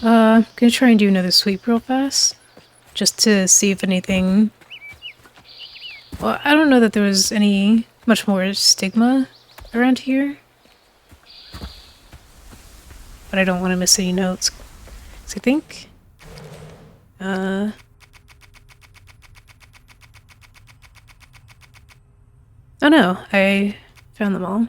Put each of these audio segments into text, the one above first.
Gonna try and do another sweep real fast. Just to see if anything... Well, I don't know that there was any much more stigma around here. But I don't want to miss any notes. So I think... Oh no, I found them all.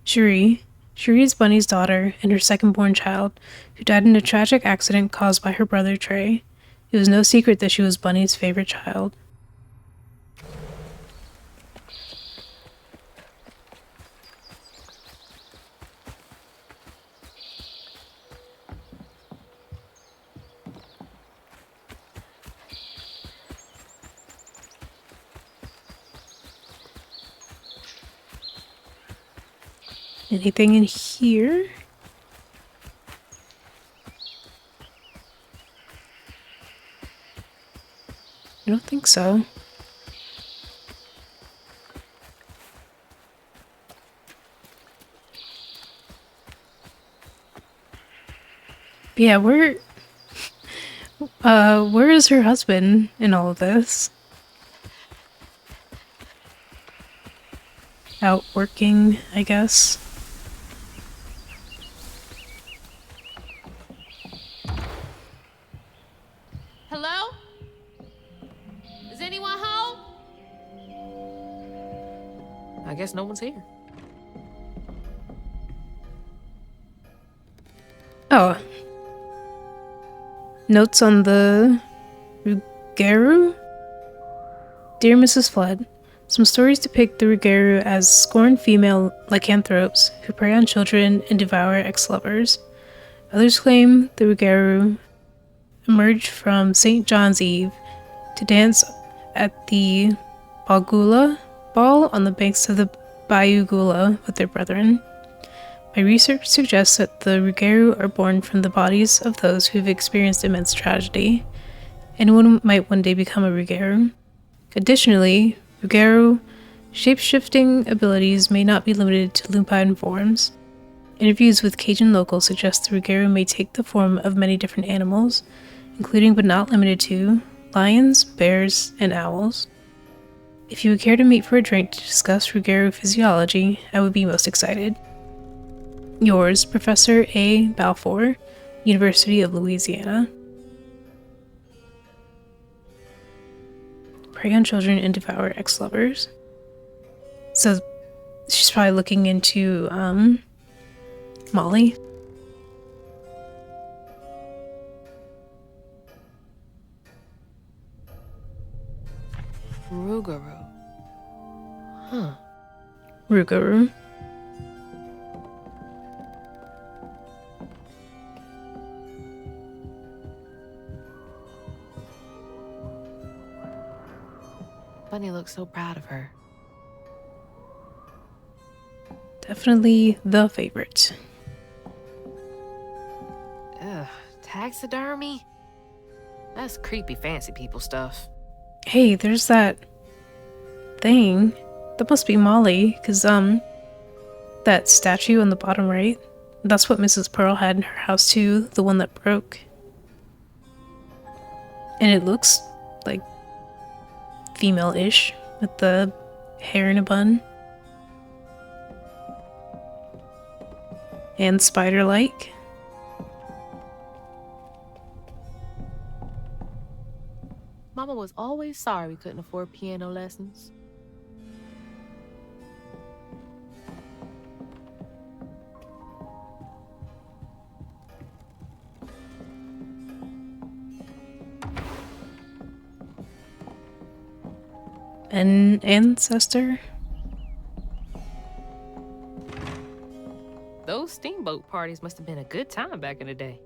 Cherie. Cherie is Bunny's daughter and her second-born child, who died in a tragic accident caused by her brother Trey. It was no secret that she was Bunny's favorite child. Anything in here? I don't think so. But yeah, where is her husband in all of this? Out working, I guess. Hello? Is anyone home? I guess no one's here. Oh. Notes on the Rougarou? Dear Mrs. Flood, some stories depict the Rougarou as scorned female lycanthropes who prey on children and devour ex-lovers. Others claim the Rougarou emerged from St. John's Eve to dance at the Balgula Ball on the banks of the Bayou Gula with their brethren. My research suggests that the Rougarou are born from the bodies of those who have experienced immense tragedy. Anyone might one day become a Rougarou. Additionally, Rougarou shape-shifting abilities may not be limited to lupine forms. Interviews with Cajun locals suggest the Rougarou may take the form of many different animals, including but not limited to lions, bears, and owls. If you would care to meet for a drink to discuss Rougarou physiology, I would be most excited. Yours, Professor A. Balfour, University of Louisiana. Prey on children and devour ex-lovers. So she's probably looking into Molly. Rougarou. Huh. Rougarou. Bunny looks so proud of her. Definitely the favorite. Ugh, taxidermy? That's creepy fancy people stuff. Hey, there's that thing. That must be Molly, because, that statue on the bottom right, that's what Mrs. Pearl had in her house too, the one that broke. And it looks, like, female-ish, with the hair in a bun. And spider-like. Mama was always sorry we couldn't afford piano lessons. An ancestor? Those steamboat parties must have been a good time back in the day.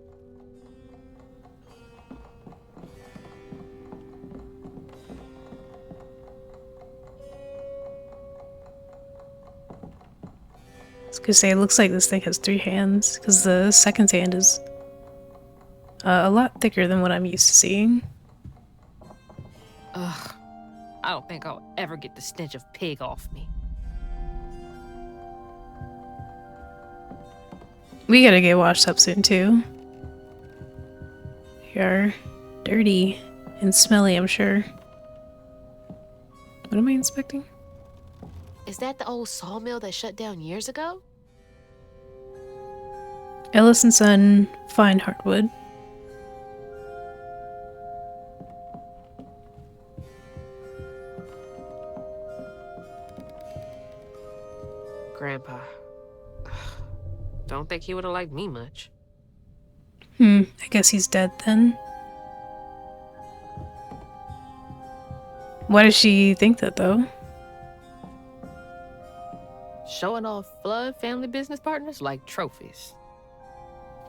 I was gonna say, it looks like this thing has 3 hands, because the second hand is a lot thicker than what I'm used to seeing. Ugh. I don't think I'll ever get the stench of pig off me. We gotta get washed up soon, too. You're dirty and smelly, I'm sure. What am I inspecting? Is that the old sawmill that shut down years ago? Ellis and Son, fine hardwood. Grandpa. Don't think he would have liked me much. I guess he's dead then. Why does she think that, though? Showing off Flood family business partners like trophies.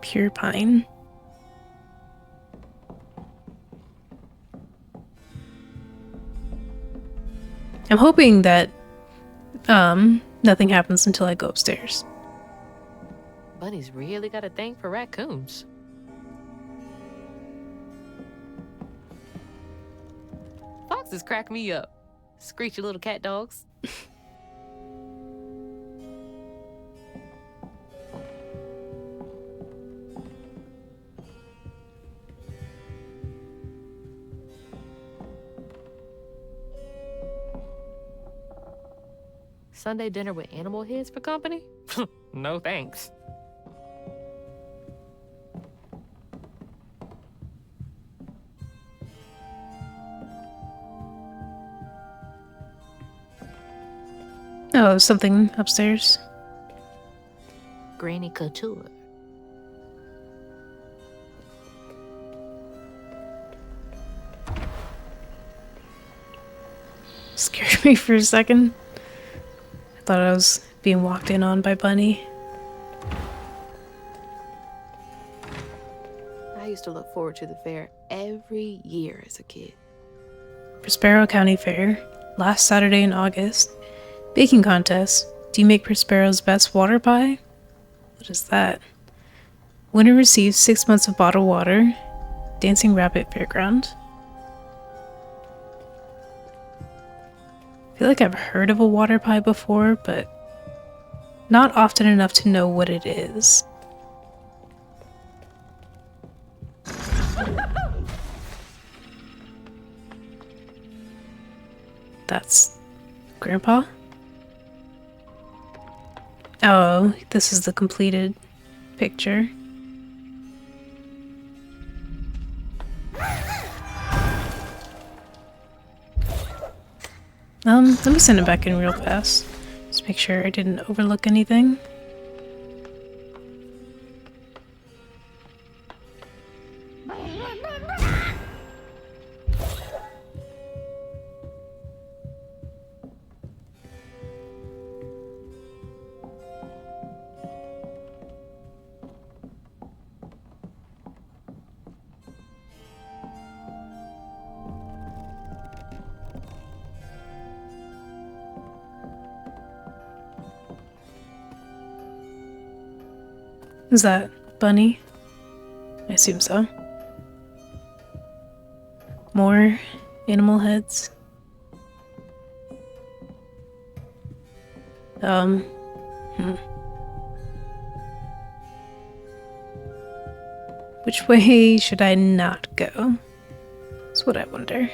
Pure pine. I'm hoping that nothing happens until I go upstairs. Bunny's really got a thing for raccoons. Foxes crack me up. Screechy little cat dogs. Sunday dinner with animal heads for company? No thanks. Oh, something upstairs. Granny Couture. Scared me for a second. I thought I was being walked in on by Bunny. I used to look forward to the fair every year as a kid. Prospero County Fair, last Saturday in August. Baking contest. Do you make Prospero's best water pie? What is that? Winner receives 6 months of bottled water. Dancing Rabbit Fairground. I feel like I've heard of a water pie before, but not often enough to know what it is. That's Grandpa? Oh, this is the completed picture. Let me send it back in real fast. Just make sure I didn't overlook anything. Is that Bunny? I assume so. More animal heads. Which way should I not go? That's what I wonder.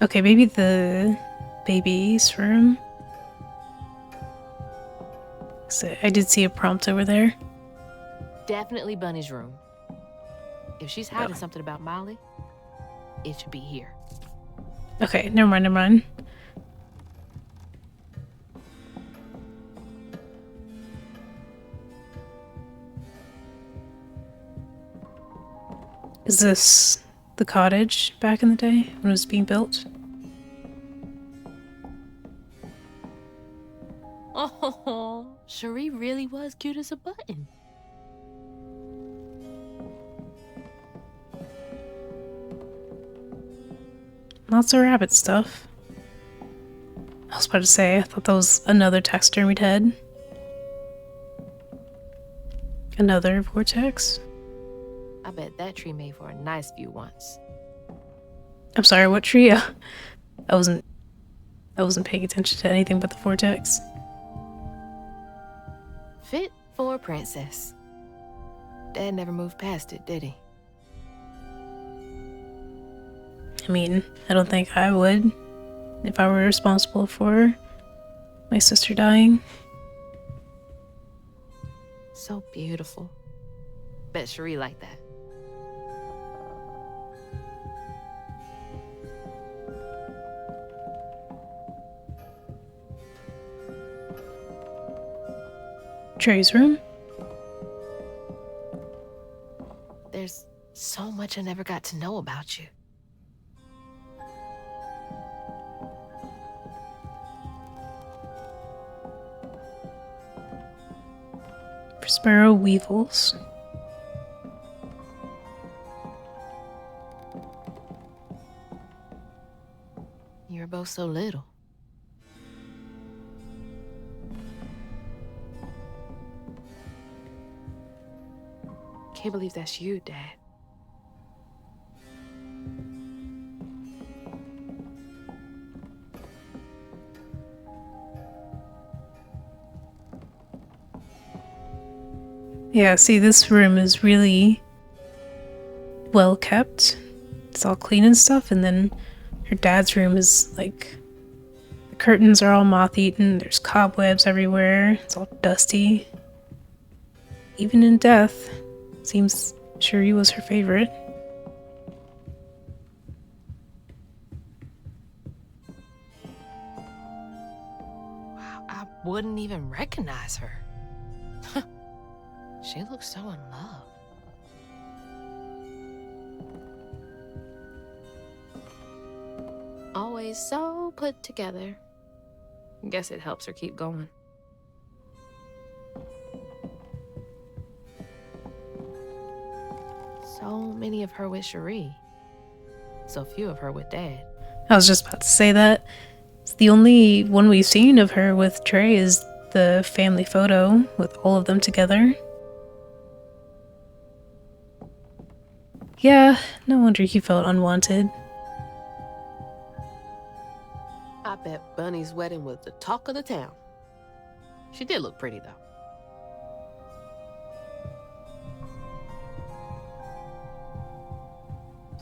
Okay, maybe the baby's room. So I did see a prompt over there. Definitely Bunny's room. If she's hiding something about Molly, it should be here. Okay, never mind. Is this the cottage back in the day when it was being built? Oh, Cherie really was cute as a button. Lots of rabbit stuff. I was about to say, I thought that was another taxidermied head. Another vortex. I bet that tree made for a nice view once. I'm sorry, what tree? I wasn't paying attention to anything but the vortex. Fit for a princess. Dad never moved past it, did he? I mean, I don't think I would if I were responsible for my sister dying. So beautiful. Bet Cherie liked that. Trey's room? There's so much I never got to know about you. Prospero Weevils. You were both so little. Can't believe that's you, Dad. Yeah, see, this room is really well kept. It's all clean and stuff, and then her dad's room is like the curtains are all moth-eaten, there's cobwebs everywhere, it's all dusty. Even in death, seems Cherie was her favorite. Wow, I wouldn't even recognize her. She looks so in love. Always so put together. Guess it helps her keep going. So many of her with Cherie. So few of her with Dad. I was just about to say that. It's the only one we've seen of her with Trey is the family photo with all of them together. Yeah, no wonder he felt unwanted. I bet Bunny's wedding was the talk of the town. She did look pretty, though.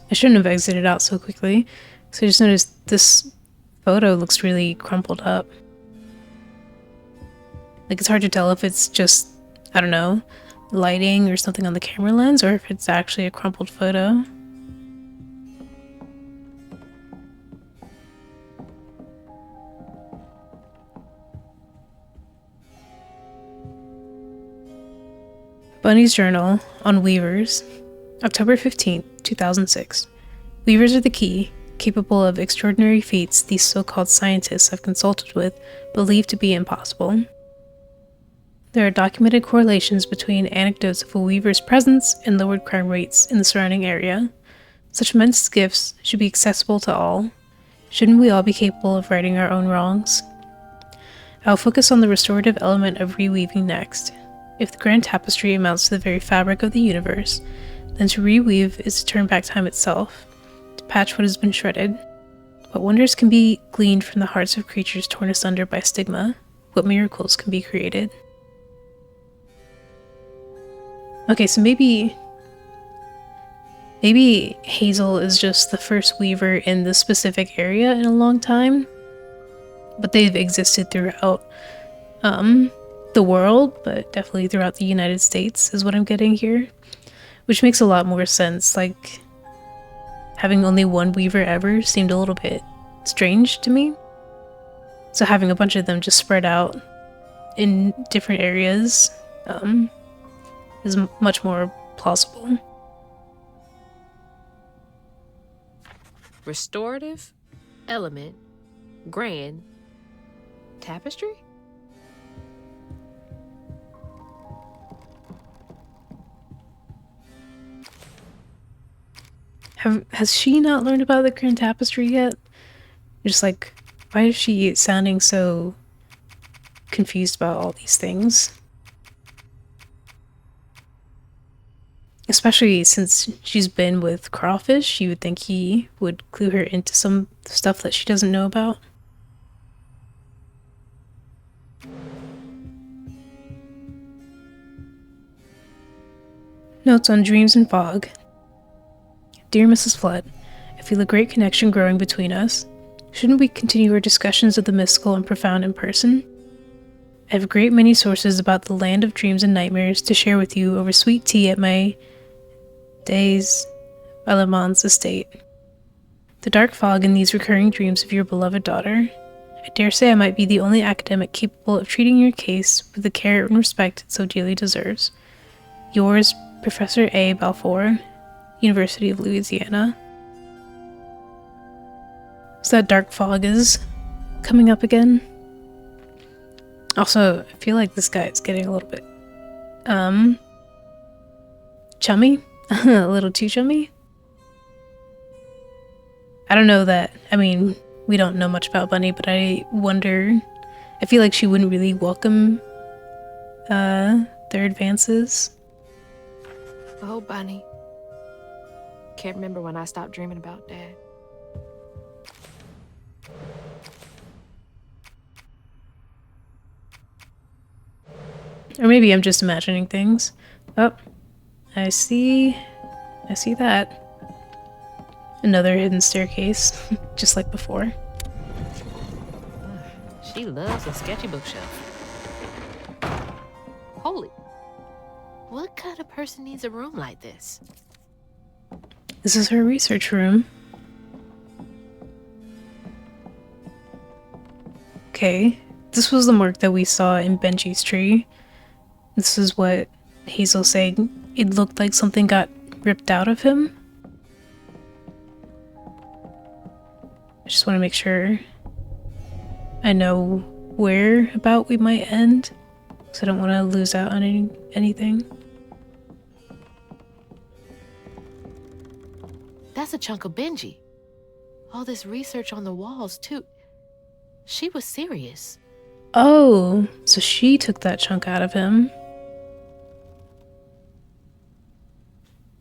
I shouldn't have exited out so quickly, so I just noticed this photo looks really crumpled up. Like, it's hard to tell if it's just, I don't know, lighting or something on the camera lens, or if it's actually a crumpled photo. Bunny's journal on Weavers, October 15th, 2006. Weavers are the key, capable of extraordinary feats these so-called scientists I've consulted with believe to be impossible. There are documented correlations between anecdotes of a weaver's presence and lowered crime rates in the surrounding area. Such immense gifts should be accessible to all. Shouldn't we all be capable of righting our own wrongs? I'll focus on the restorative element of reweaving next. If the grand tapestry amounts to the very fabric of the universe, then to reweave is to turn back time itself, to patch what has been shredded. What wonders can be gleaned from the hearts of creatures torn asunder by stigma? What miracles can be created? Okay, so maybe Hazel is just the first weaver in this specific area in a long time, but they've existed throughout the world, but definitely throughout the United States is what I'm getting here, which makes a lot more sense. Like, having only one weaver ever seemed a little bit strange to me, so having a bunch of them just spread out in different areas is much more plausible. Restorative, element, grand, tapestry? Has she not learned about the Grand Tapestry yet? Just like, why is she sounding so confused about all these things? Especially since she's been with Crawfish, you would think he would clue her into some stuff that she doesn't know about. Notes on Dreams and Fog. Dear Mrs. Flood, I feel a great connection growing between us. Shouldn't we continue our discussions of the mystical and profound in person? I have a great many sources about the land of dreams and nightmares to share with you over sweet tea at my Des Allemands estate. The dark fog in these recurring dreams of your beloved daughter. I dare say I might be the only academic capable of treating your case with the care and respect it so dearly deserves. Yours, Professor A. Balfour, University of Louisiana. So that dark fog is coming up again. Also, I feel like this guy is getting a little bit, chummy? A little too chummy? I don't know that, I mean, we don't know much about Bunny, but I wonder, I feel like she wouldn't really welcome, their advances. Oh, Bunny. Can't remember when I stopped dreaming about Dad. Or maybe I'm just imagining things. Oh, I see that. Another hidden staircase, just like before. She loves a sketchy bookshelf. Holy. What kind of person needs a room like this? This is her research room. Okay, this was the mark that we saw in Benji's tree. This is what Hazel said. It looked like something got ripped out of him. I just want to make sure I know where about we might end, because I don't want to lose out on anything. That's a chunk of Benji. All this research on the walls, too. She was serious. Oh, so she took that chunk out of him.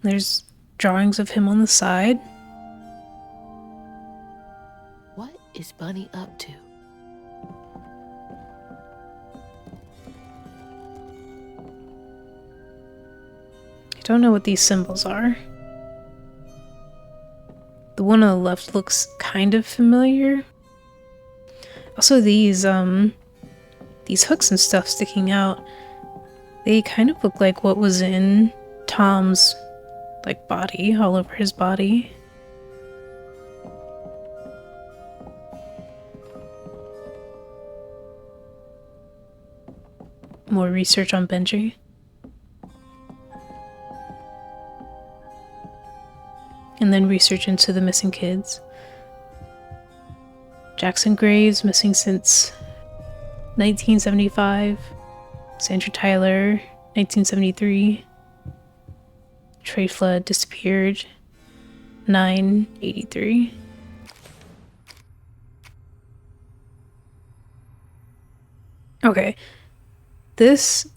There's drawings of him on the side. What is Bunny up to? I don't know what these symbols are. The one on the left looks kind of familiar. Also, these hooks and stuff sticking out, they kind of look like what was in Tom's, like, body, all over his body. More research on Benji. And then research into the missing kids. Jackson Graves, missing since 1975. Sandra Tyler, 1973. Trey Flood disappeared, 9/83. Okay. This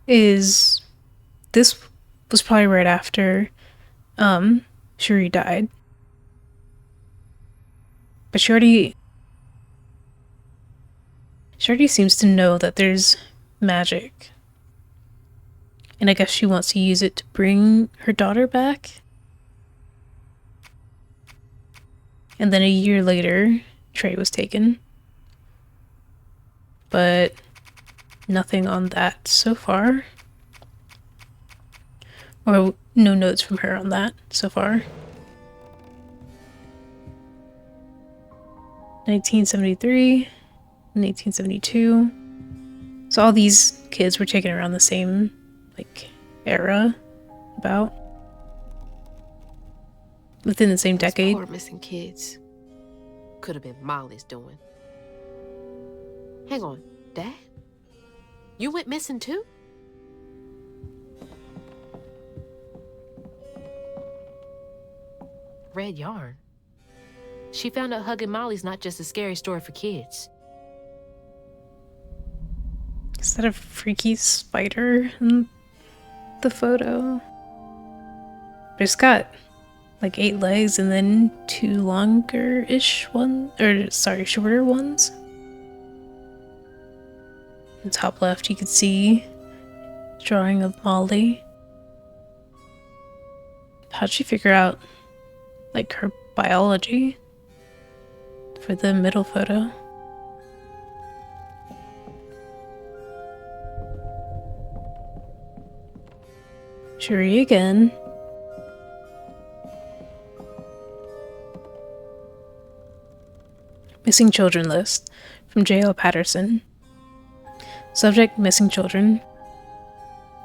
was probably right after Shuri died. But she already seems to know that there's magic. And I guess she wants to use it to bring her daughter back. And then a year later, Trey was taken. But nothing on that so far. Or no notes from her on that so far. 1973, 1972. So all these kids were taken around the same, like, era, about. Within the same decade. Those poor missing kids. Could have been Molly's doing. Hang on, Dad? You went missing too? Red yarn. She found out hugging Molly's not just a scary story for kids. Is that a freaky spider in the photo. But it's got like 8 legs and then 2 longer-ish ones, or sorry, shorter ones. In the top left, you can see a drawing of Molly. How'd she figure out like her biology for the middle photo? Cherie again. Missing children list from J.L. Patterson. Subject: missing children.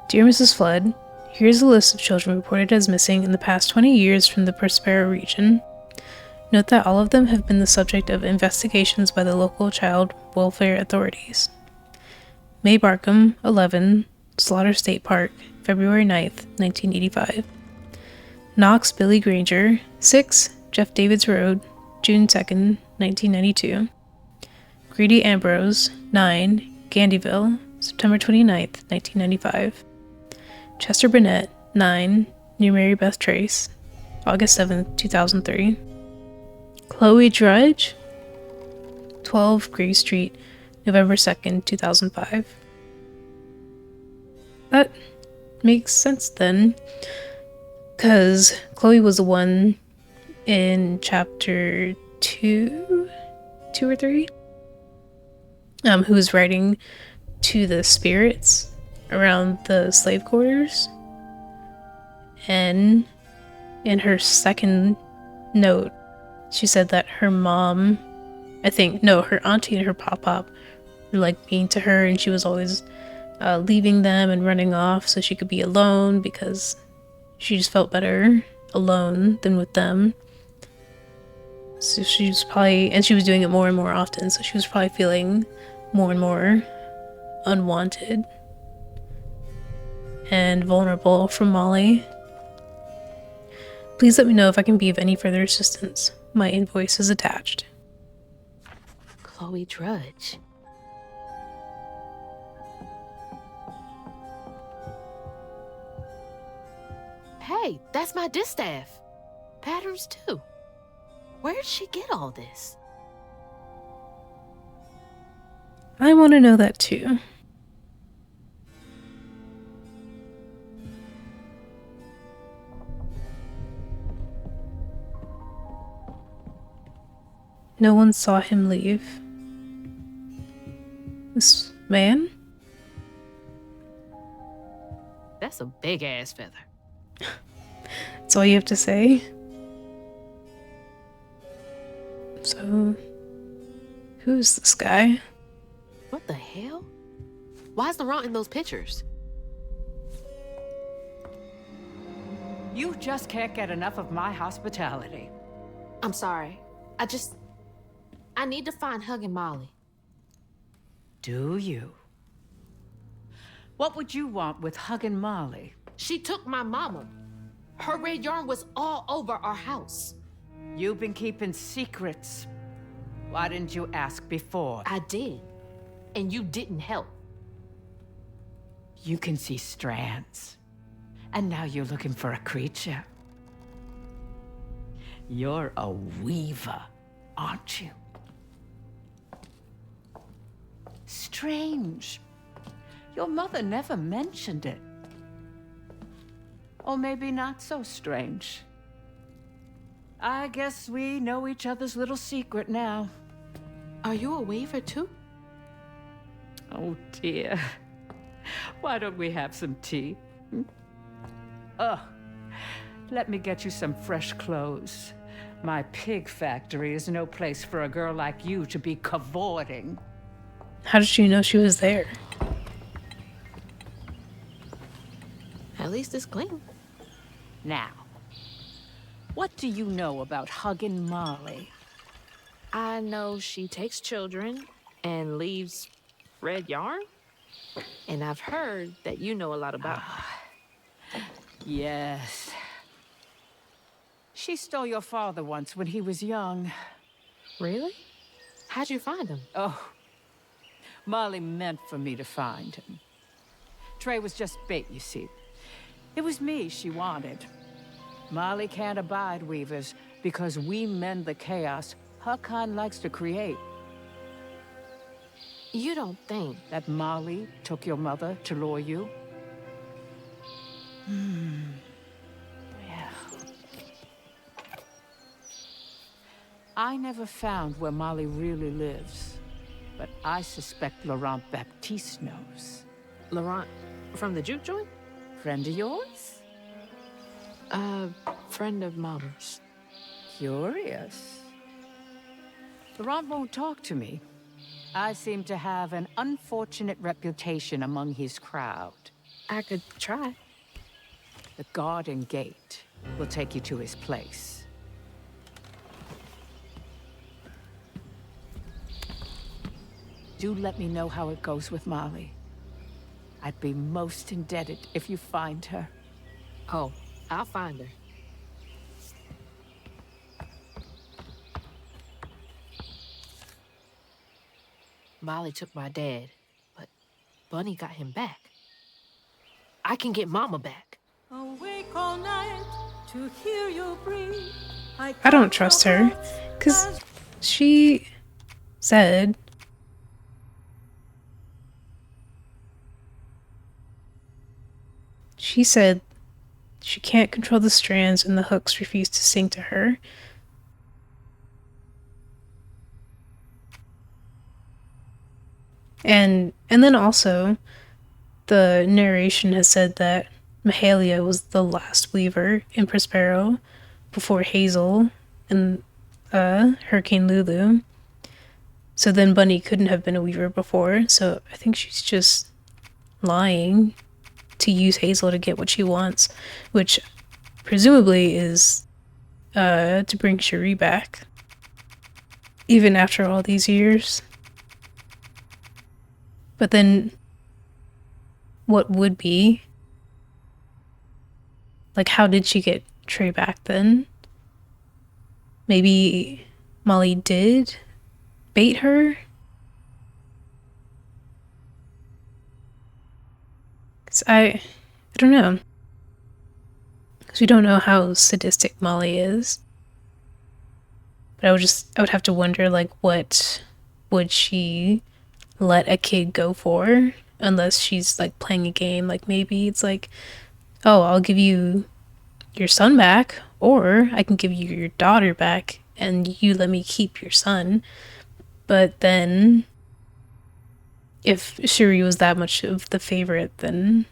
Dear Mrs. Flood, here's a list of children reported as missing in the past 20 years from the Prospero region. Note that all of them have been the subject of investigations by the local child welfare authorities. May Barkham, 11, Slaughter State Park, February 9th, 1985. Knox Billy Granger, 6, Jeff Davids Road, June 2nd, 1992. Greedy Ambrose, 9, Gandyville, September 29th, 1995. Chester Burnett, 9, New Mary Beth Trace, August 7th, 2003. Chloe Drudge, 12 Gray Street, November 2nd, 2005. That makes sense then, because Chloe was the one in chapter 2 or 3, who was writing to the spirits around the slave quarters. And in her second note, she said that her mom, her auntie and her pop-pop were like mean to her, and she was always leaving them and running off so she could be alone because she just felt better alone than with them. So she was probably, and she was doing it more and more often, so she was probably feeling more and more unwanted and vulnerable from Molly. Please let me know if I can be of any further assistance. My invoice is attached. Chloe Drudge. Hey, that's my distaff. Patterns too. Where'd she get all this? I want to know that too. No one saw him leave. This man? That's a big ass feather. That's all you have to say? So, who's this guy? What the hell? Why's Laurent in those pictures? You just can't get enough of my hospitality. I'm sorry. I need to find Huggin' Molly. Do you? What would you want with Huggin' Molly? She took my mama. Her red yarn was all over our house. You've been keeping secrets. Why didn't you ask before? I did. And you didn't help. You can see strands. And now you're looking for a creature. You're a weaver, aren't you? Strange. Your mother never mentioned it. Or maybe not so strange. I guess we know each other's little secret now. Are you a weaver too? Oh dear. Why don't we have some tea? Let me get you some fresh clothes. My pig factory is no place for a girl like you to be cavorting. How did she know she was there? At least it's clean. Now, what do you know about Huggin' Molly? I know she takes children and leaves red yarn. And I've heard that you know a lot about her. Yes. She stole your father once when he was young. Really? How'd you find him? Oh, Molly meant for me to find him. Trey was just bait, you see. It was me she wanted. Molly can't abide weavers because we mend the chaos her kind likes to create. You don't think... That Molly took your mother to lure you? Yeah. I never found where Molly really lives, but I suspect Laurent Baptiste knows. Laurent from the juke joint? Friend of yours? Friend of Mama's. Curious. Laurent won't talk to me. I seem to have an unfortunate reputation among his crowd. I could try. The garden gate will take you to his place. Do let me know how it goes with Molly. I'd be most indebted if you find her. Oh, I'll find her. Molly took my dad, but Bunny got him back. I can get Mama back. Awake all night to hear you breathe. I don't trust her, because she said she can't control the strands and the hooks refuse to sing to her. And then also, the narration has said that Mahalia was the last weaver in Prospero before Hazel and Hurricane Lulu. So then Bunny couldn't have been a weaver before, so I think she's just lying to use Hazel to get what she wants, which presumably is to bring Cherie back, even after all these years. But then, what would be? Like, how did she get Trey back then? Maybe Molly did bait her? 'Cause I don't know. Because we don't know how sadistic Molly is. But I would have to wonder, like, what would she let a kid go for, unless she's like playing a game. Like, maybe it's like, oh, I'll give you your son back, or I can give you your daughter back and you let me keep your son. But then if Cherie was that much of the favorite, then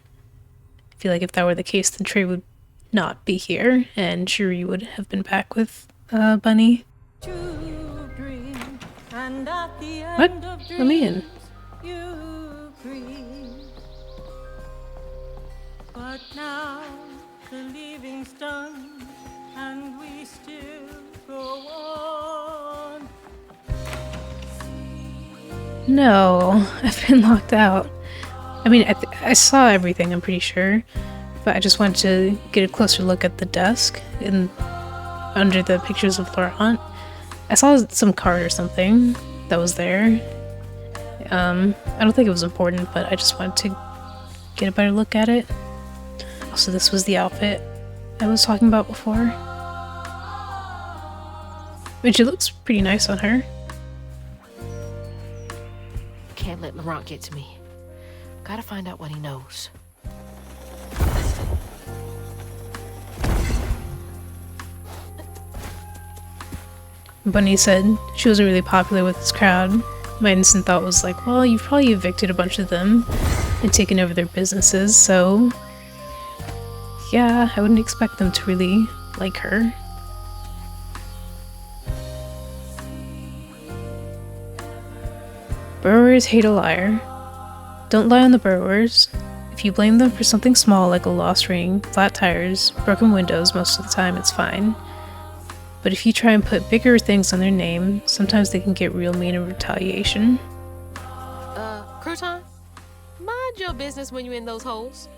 I feel like if that were the case, then Trey would not be here and Cherie would have been back with Bunny. What? Let me in. But now the leaving's done, and we still go on. No, I've been locked out. I mean, I saw everything, I'm pretty sure, but I just wanted to get a closer look at the desk and under the pictures of Laurent. I saw some card or something that was there. I don't think it was important, but I just wanted to get a better look at it. Also, this was the outfit I was talking about before, which it looks pretty nice on her. Can't let Laurent get to me. Gotta find out what he knows. Bunny said she wasn't really popular with this crowd. My instant thought was like, well, you've probably evicted a bunch of them and taken over their businesses, so yeah, I wouldn't expect them to really like her. Burrowers hate a liar. Don't lie on the burrowers. If you blame them for something small like a lost ring, flat tires, broken windows, most of the time it's fine. But if you try and put bigger things on their name, sometimes they can get real mean in retaliation. Crouton? Mind your business when you're in those holes.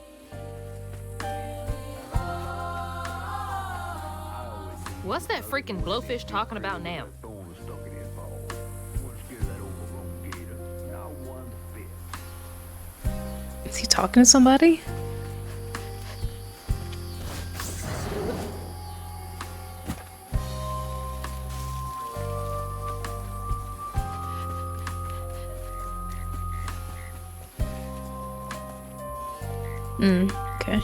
What's that freaking blowfish talking about now? Is he talking to somebody? Okay.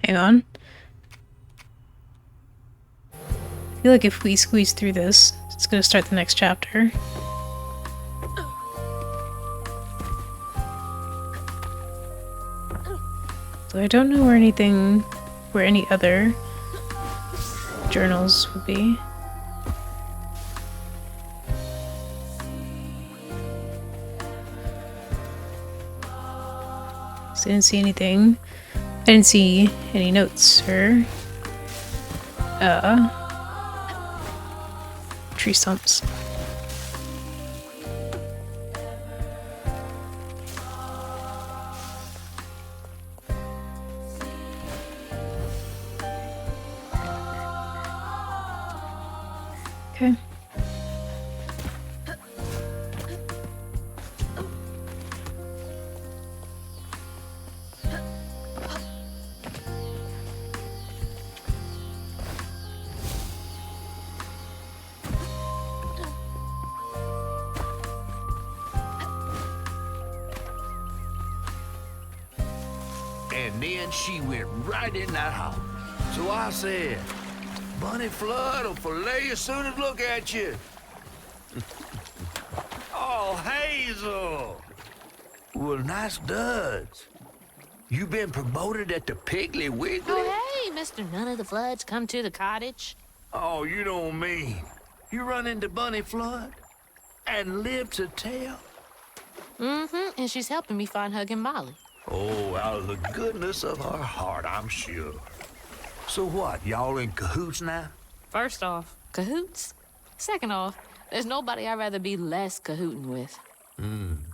Hang on. I feel like if we squeeze through this, it's gonna start the next chapter. So I don't know where any other journals would be. So I didn't see anything. I didn't see any notes or tree stumps. Okay. And then she went right in that house. So I said, Bunny Flood will fillet you as soon as look at you. Oh, Hazel! Well, nice duds. You been promoted at the Piggly Wiggly? Oh, hey, Mr. None of the Floods, come to the cottage. Oh, you don't mean. You run into Bunny Flood and live to tell? Mm-hmm, and she's helping me find Huggin' Molly. Oh, out of the goodness of her heart, I'm sure. So what, y'all in cahoots now? First off, cahoots. Second off, there's nobody I'd rather be less cahooting with.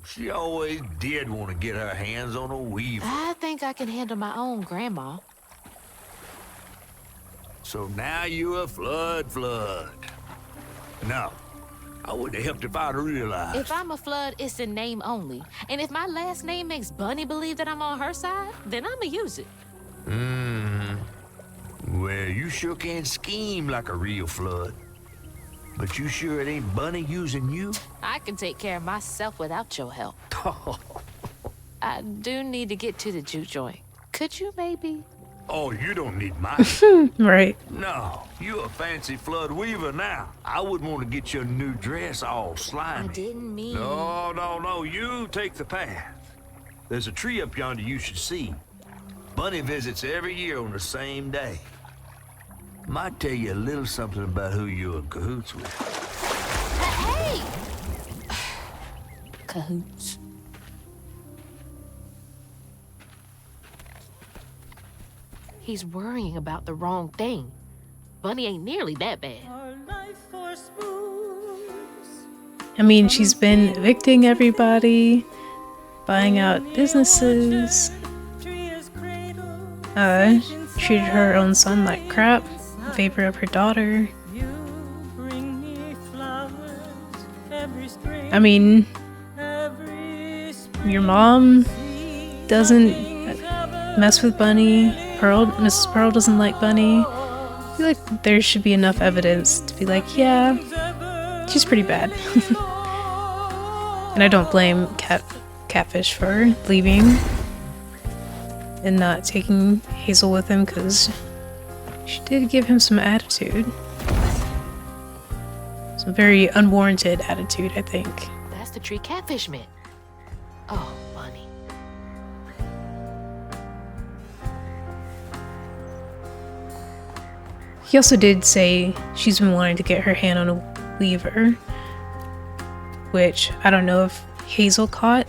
She always did want to get her hands on a weaver. I think I can handle my own grandma. So now you're a flood. No, I wouldn't have helped if I'd realized. If I'm a Flood, it's in name only. And if my last name makes Bunny believe that I'm on her side, then I'ma use it. Well, you sure can scheme like a real flood. But you sure it ain't Bunny using you? I can take care of myself without your help. I do need to get to the juke joint. Could you maybe? Oh, you don't need mine. Right. No, you a fancy flood weaver now. I wouldn't want to get your new dress all slimy. I didn't mean... No, you take the path. There's a tree up yonder you should see. Bunny visits every year on the same day. Might tell you a little something about who you're in cahoots with. Hey! Cahoots. He's worrying about the wrong thing. Bunny ain't nearly that bad. Our life force moves. I mean, she's been evicting everybody, buying out businesses, Tree is cradled. treated her own son like crap in favor of her daughter. You bring me flowers every spring. I mean, Every spring. your mom doesn't Nothing's ever mess with Bunny. Mrs. Pearl doesn't like Bunny. I feel like there should be enough evidence to be like, yeah, she's pretty bad. And I don't blame Catfish for leaving and not taking Hazel with him, because she did give him some attitude. Some very unwarranted attitude, I think. That's the tree Catfish meant. Oh, Bunny. He also did say she's been wanting to get her hand on a weaver, which I don't know if Hazel caught,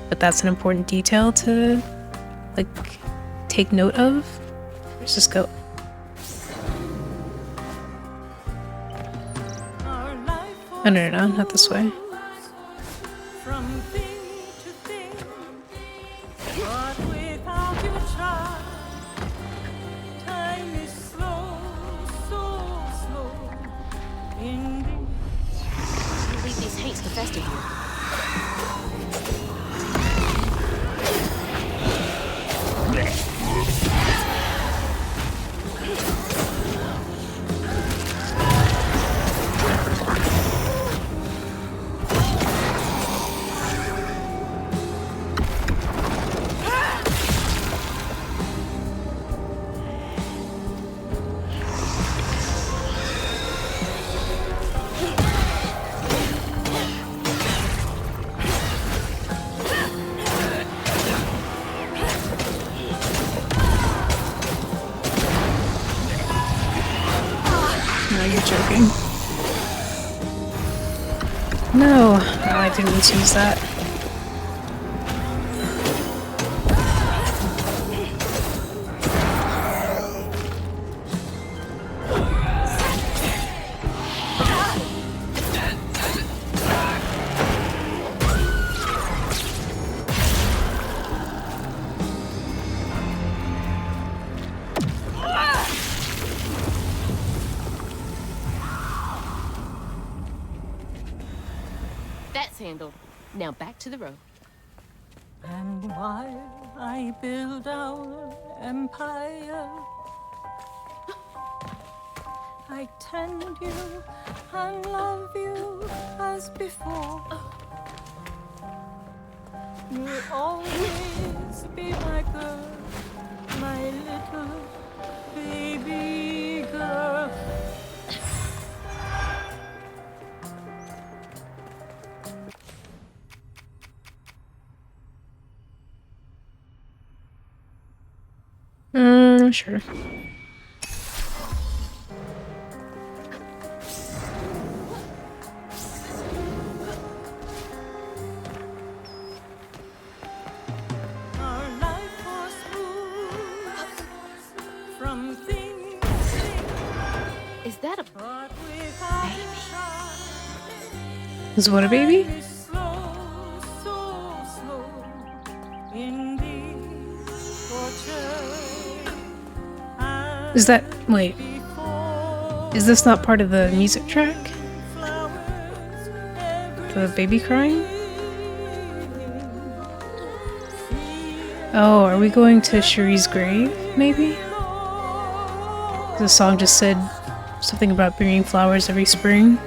but that's an important detail to, like, take note of. Where's this goat? Oh, no, not this way. From thing to thing, but without your child, time is slow, so slow. Indeed. You leave these hates to fester here. No, you're joking. No, I didn't choose that. That's handled. Now back to the road. And while I build our empire, I tend you and love you as before. You'll always be my girl, my little baby girl. Sure. Our life was smooth from thing to thing, Is that a but without a child. Is what, a baby? Time is slow, so slow. Indeed, torture and Is that... wait. before Is this not part of the music track? flowers, The baby crying? Oh, are we going to Cherie's grave, maybe? The song just said something about bringing flowers every spring.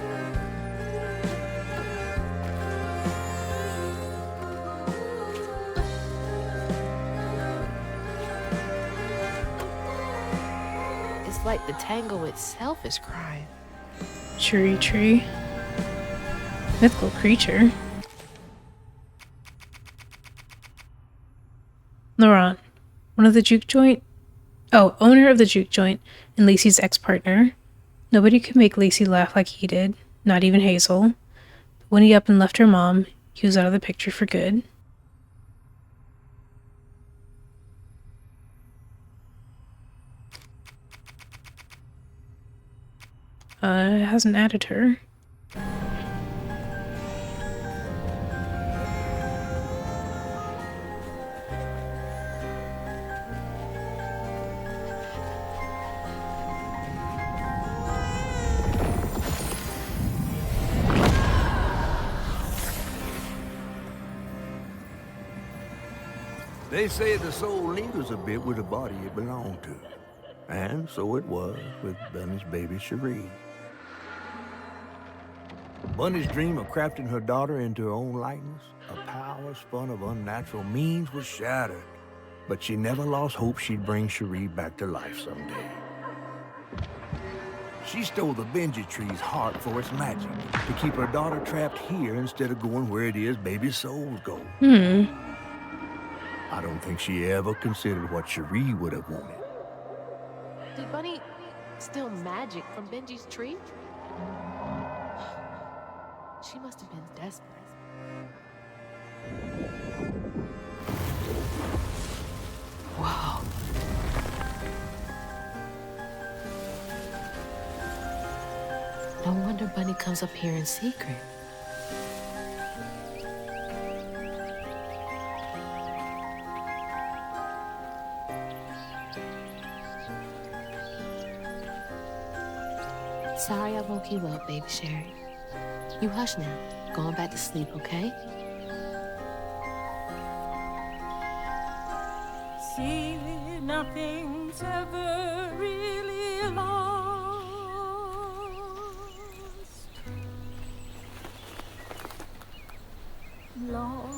It's like the tango itself is crying. Cherie tree. Mythical creature. Laurent, owner of the juke joint, and Lacey's ex-partner. Nobody could make Lacey laugh like he did, not even Hazel. But when he up and left her mom, he was out of the picture for good. It hasn't added her. They say the soul lingers a bit with the body it belonged to. And so it was with Bunny's baby Cherie. Bunny's dream of crafting her daughter into her own likeness, a power spun of unnatural means, was shattered. But she never lost hope she'd bring Cherie back to life someday. She stole the Benji tree's heart for its magic, to keep her daughter trapped here instead of going where it is baby souls go. I don't think she ever considered what Cherie would have wanted. Did Bunny steal magic from Benji's tree? She must have been desperate. Wow. No wonder Bunny comes up here in secret. Sorry I woke you up, baby Sherry. You hush now. Going back to sleep, okay? See, nothing's ever really lost. Lost.